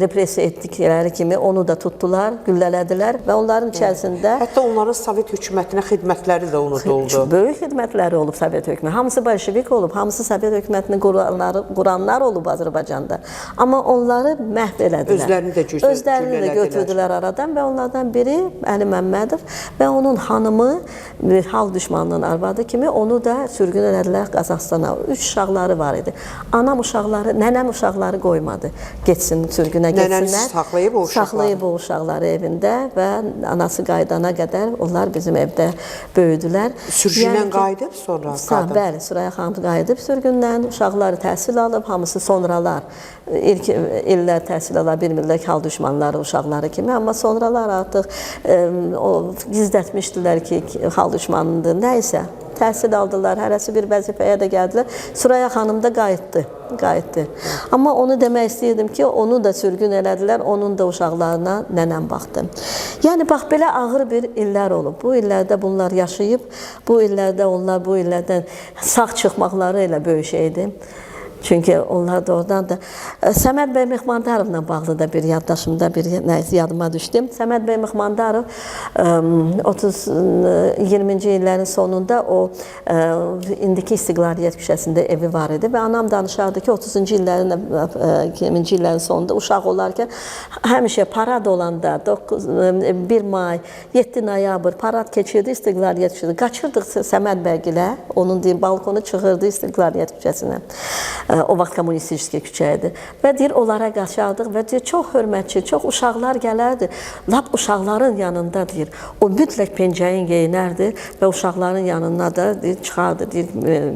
repressiya etdikləri kimi onu da tutdular, güllələdilər və onların içərisində Hətta onların Sovet hökumətinə xidmətləri də unuduldu. böyük xidmətləri olub Sovet hökuməti. Hamısı bolşevik olub, hamısı Sovet hökumətini quranlar olub Azərbaycanda. Amma onları məhv elədilər. Özlərini də götürdülər aradan və onlardan biri Əli Məmmədov və onun hanımı xalq düşmanının arvadı kimi onu da sürgün elədilər Qazaxstana. 3 uşaqları var idi. Nənəm uşaqları qoymadı. Getsin, sürgünə getsinlər. Nənəniz saxlayıb o uşaqları? Saxlayıb o uşaqları evində və anası qaydana qədər onlar bizim evdə böyüdülər. Sürgündən qayıdıb sonra qadın? Bəli, Süreyya xanım qayıdıb sürgündən, uşaqları təhsil alıb, hamısı sonralar, ilk illər təhsil ala bilmirlər xalq düşmanları uşaqları kimi, amma sonralar artıq gizlətmişdilər ki, xalq düşmanıdır, nəysə. Təhsil aldılar, hərəsi bir vəzifəyə də gəldilər. Süreyya xanım da qayıtdı. Amma onu demək istəyirdim ki, onu da sürgün elədilər, onun da uşaqlarına nənəm baxdı. Yəni, bax, belə ağır bir illər olub. Bu illərdə bunlar yaşayıb, bu illərdə onlar bu illərdən sağ çıxmaqları elə böyük şeydir. Çünki onlar da oradan da Səməd bəy Mehmandarovla bağlı da bir yaddaşımda bir yadıma düşdü. Səməd bəy Mehmandarov 20-ci illərin sonunda o indiki İstiqlaliyyət küçəsində evi var idi və anam danışardı ki 30-cu illərin 20-ci illərin sonunda uşaq olarkən həmişə parad olanda 1 may, 7 noyabr parad keçirdi İstiqlaliyyət küçəsində. Qaçırdıq Səməd bəygilə, onun deyim balkonu çıxırdı İstiqlaliyyət küçəsinə. O vaxt kommunistik küçə idi. Və deyir, onlara qaçardıq və deyir, çox hörmətçi, çox uşaqlar gələrdi. Lap uşaqların yanında deyir, o mütləq pencəyin geyinərdi və uşaqların yanına da deyir, çıxardı deyir,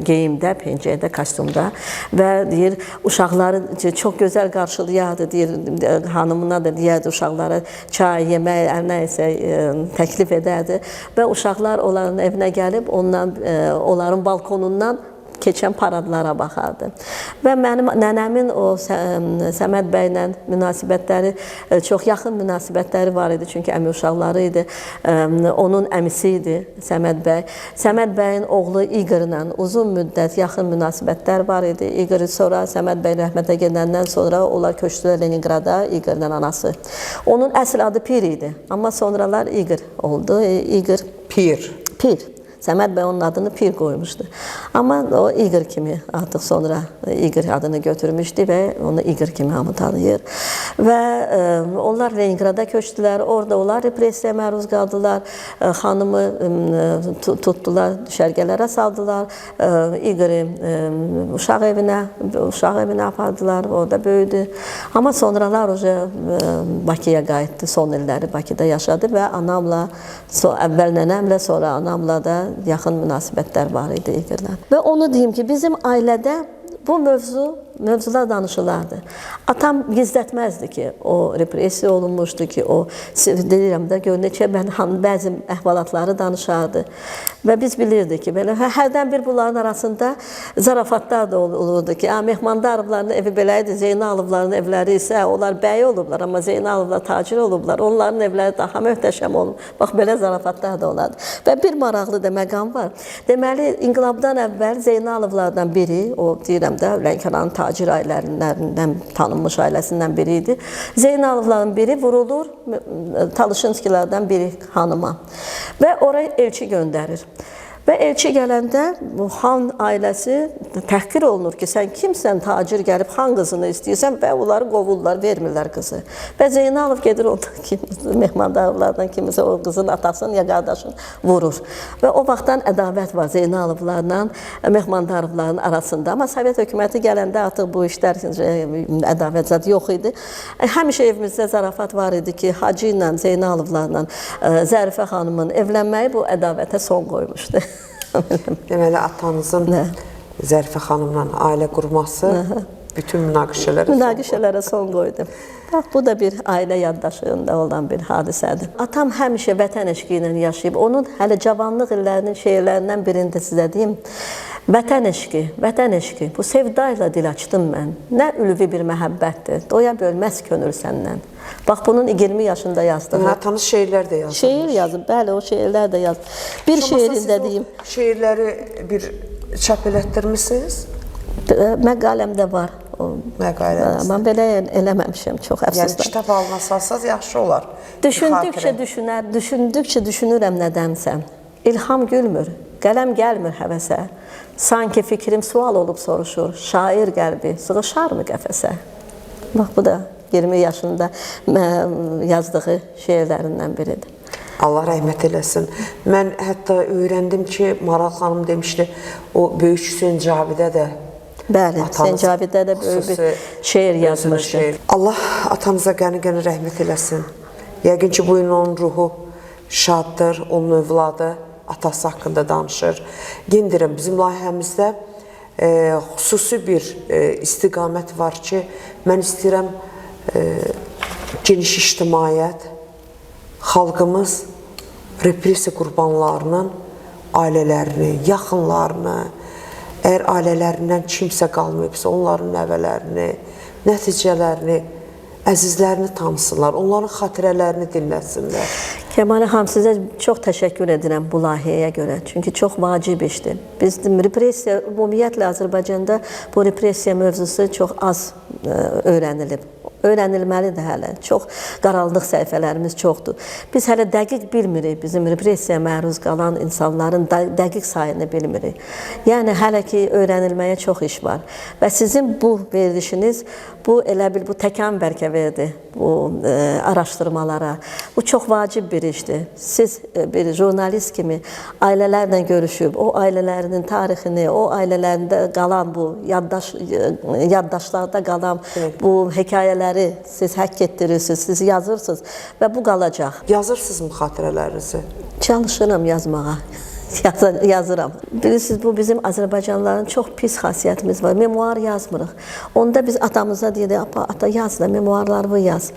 geyimdə, pencəydə, kostyumda və deyir, uşaqları çox gözəl qarşılayardı, deyir, hanımına da deyərdi uşaqlara çay, yemək, nəysə təklif edərdi və uşaqlar onların evinə gəlib, onların balkonundan keçən paradlara baxardı. Və mənim nənəmin o Səməd bəylə münasibətləri, çox yaxın münasibətləri var idi, çünki əmi uşaqları idi. Onun əmisi idi Səməd bəy. Səməd bəyin oğlu İqırla uzun müddət yaxın münasibətlər var idi. İqır sonra Səməd bəy rəhmətə gedəndən sonra onlar köçdülər Leningrada, İqırla anası. Onun əsl adı Pir idi, amma sonralar İqır oldu. İqır Pir. Səməd bəy onun adını Pir qoymuşdu. Amma o İqır kimi artıq sonra İqır adını götürmüşdü və onu İqır kimi hamı tanıyır. Və onlar Leningrada köçdülər, orada onlar repressiyaya məruz qaldılar. Xanımı tutdular, düşərgələrə saldılar. İqırı uşaq evinə apardılar, orada böyüdü. Amma sonralar Bakıya qayıtdı, son illəri Bakıda yaşadı və anamla, əvvəl nənəmlə, sonra anamla da yaxın münasibətlər var idi İqırla. Və onu deyim ki, bizim ailədə bu mövzular danışılardı. Atam gizlətməzdi ki, o repressiya olunmuşdu ki, o deyirəm də, neçə bəzi əhvalatları danışardı. Və biz bilirdik ki, belə hərdən bir bunların arasında zarafatlar da olurdu ki, Mehmandarovların evi belə idi, Zeynalovların evləri isə onlar bəy olublar, amma Zeynalovlar tacir olublar, onların evləri daha möhtəşəm olub. Bax, belə zarafatlar da olardı. Və bir maraqlı da məqam var. Deməli, inqilabdan əvvəl Zeynalovlardan biri, o deyirəm də, Lənkəranın tacir ailələrindən tanınmış ailəsindən biri idi. Zeynalovların biri vurulur, Talışınskilərdən biri hanıma və oraya elçi göndərir. Və elçi gələndə bu xan ailəsi təhqir olunur ki, sən kimsən, tacir gəlib xan qızını istəyirsən və onları qovurlar, vermirlər qızı. Və Zeynalov gedir ondan Mehmandarovlardan kimisə o qızın atasını ya qardaşını vurur. Və o vaxtdan ədavət var Zeynalovlarla Mehmandarovların arasında. Amma Sovet hökuməti gələndə artıq bu işlər ədavət zad yox idi. Həmişə evimizdə zarafat var idi ki, Hacı ilə Zeynalovlarla Zərifə xanımın evlənməyi bu ədavətə son qoymuşdu. Deməli, atanızın Zərifə xanımla ailə qurması bütün münaqişələrə son qoydu. Bax, bu da bir ailə yaddaşında olan bir hadisədir. Atam həmişə vətən eşqi ilə yaşayıb. Onun hələ cavanlıq illərinin şeirlərindən birində sizə deyim. Vətən eşqi, bu sevdayla dil açdım mən. Nə ülvi bir məhəbbətdir, doya bölməz könül səndən. Bax, bunun 20 yaşında yazdığı. Tanış şeirlər də yazılmış. Şeir yazıb, bəli, o şeirlər də yazıb. Bir şeirində deyim. Şeirləri bir çap elətdirmisiniz? Məqaləmdə var. Məqaləmizdə. Amma belə eləməmişəm, çox əfsuslar. Yəni, kitab halına salsaz yaxşı olar. Düşündükcə düşünürəm nədənsə. İlham gülmür, qələm gəlmir həvəsə. Sanki fikrim sual olub soruşur, şair qəlbi sığışarmı qəfəsə? Bax, bu da 20 yaşında yazdığı şeirlərindən biridir. Allah rəhmət eləsin. Mən hətta öyrəndim ki, Maral xanım demişdi, o Böyük Hüseyn Cavidə də bəli, Hüseyn Cavidə də böyük bir şeir yazmışdı. Allah atamıza qəni-qəni rəhmət eləsin. Yəqin ki, bu gün onun ruhu şaddır, onun övladı atası haqqında danışır. Yendirəm, bizim layihəmizdə xüsusi bir istiqamət var ki, mən istəyirəm geniş ictimaiyyət, xalqımız repressiya qurbanlarının ailələrini, yaxınlarını, əgər ailələrindən kimsə qalmayıbsa, onların nəvələrini, nəticələrini, əzizlərini tanısınlar, onların xatirələrini dinləsinlər. Kəmal xanım, sizə çox təşəkkür edirəm bu layihəyə görə. Çünki çox vacib işdir. Biz repressiya, ümumiyyətlə Azərbaycanda bu repressiya mövzusu çox az öyrənilib. Öyrənilməlidir hələ. Çox qaraldıq səhifələrimiz çoxdur. Biz hələ dəqiq bilmirik, bizim repressiyaya məruz qalan insanların dəqiq sayını bilmirik. Yəni, hələ ki, öyrənilməyə çox iş var. Və sizin bu verilişiniz, bu elə bil, bu təkan bərkə verdi bu araşdırmalara. Bu çox vacib bir işdir. Siz bir jurnalist kimi ailələrlə görüşüb, o ailələrinin tarixini, o ailələrində qalan bu yaddaşlarda qalan bu hekayələr siz həkk etdirirsiniz, siz yazırsınız və bu qalacaq. Yazırsınızmı xatirələrinizi? Çalışıram yazmağa. Yazıram. Bilirsiniz, bu bizim Azərbaycanlıların çox pis xasiyyətimiz var. Memuar yazmırıq. Onda biz atamıza dedik, ata yaz da, memuarlarını yaz.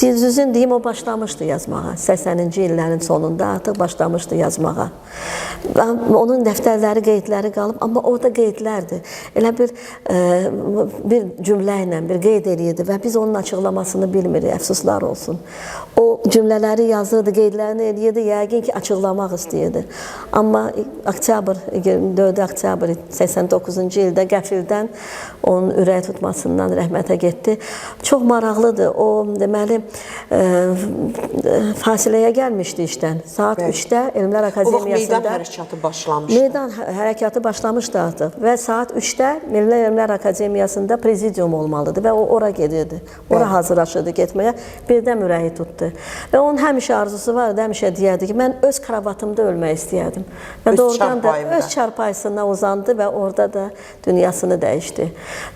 Düzün deyim, o başlamışdı yazmağa. 80-ci illərin sonunda artıq başlamışdı yazmağa. Onun dəftərləri, qeydləri qalıb, amma orada qeydlərdir. Elə bir cümlə ilə bir qeyd edirdi və biz onun açıqlamasını bilmirik, əfsuslar olsun. O cümlələri yazırdı, qeydlərini edirdi, yəqin ki, açıqlamaq istəyirdi. Amma 4 oktyabr 89-cu ildə qəfildən onun ürək tutmasından rəhmətə getdi. Çox maraqlıdır. O, deməli, fasiləyə gəlmişdi işdən. Saat 3-də Elmlər Akademiyasında... Meydan hərəkatı başlamışdı. Meydan hərəkatı başlamışdı artıq. Və saat 3-də Elmlər Akademiyasında prezidium olmalıdır və o ora gedirdi. Ora hazırlaşırdı getməyə. Birdən ürəyi tutdu. Və onun həmişə arzusu vardı, həmişə deyərdi ki, mən öz kravatımda ölmək istəyərdim. Və doğrudan da öz çarpayısına uzandı və orada da dünyasını dəyişdi.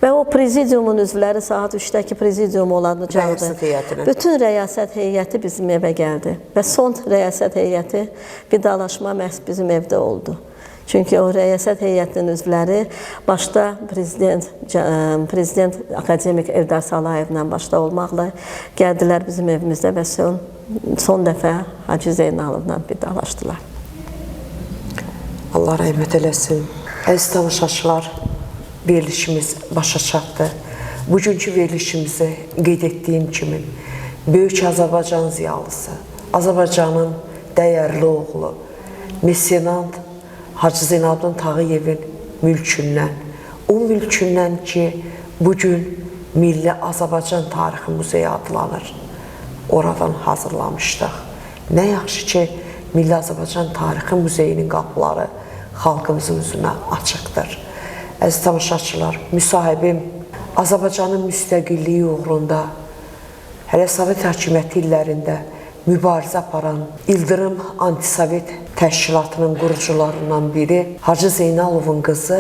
Və o prezidiumun üzvləri saat 3-dəki prezidium olacaqdı. Bütün rəyasət heyəti bizim evə gəldi. Və son rəyasət heyəti vidalaşma məhz bizim evdə oldu. Çünki o rəyasət heyətinin üzvləri başda prezident akademik Eldar Salayevlə başda olmaqla gəldilər bizim evimizdə və son dəfə Hacı Zeynalovla vidalaşdılar. Allah rəhmət eləsin. Əziz tamaşaçılar, verilişimiz başa çatdı. Bugünkü verilişimizi qeyd etdiyim kimi Böyük Azərbaycan ziyalısı, Azərbaycanın dəyərli oğlu, mesenant Hacı Zeynalabdin Tağıyevin mülkündən, o mülkündən ki, bugün Milli Azərbaycan Tarixi Muzeyi adlanır, oradan hazırlamışdıq. Nə yaxşı ki, Milli Azərbaycan Tarixi Muzeyinin qapıları xalqımızın üzünə açıqdır. Əziz tamaşaçılar, müsahibim Azərbaycanın müstəqilliyi uğrunda hələ Sovet hakimiyyəti illərində mübarizə aparan İldırım Antisovet Təşkilatının qurucularından biri Hacı Zeynalovun qızı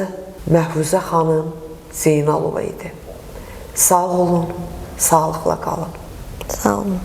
Məhfuzə xanım Zeynalova idi. Sağ olun, sağlıqla qalın. Sağ olun.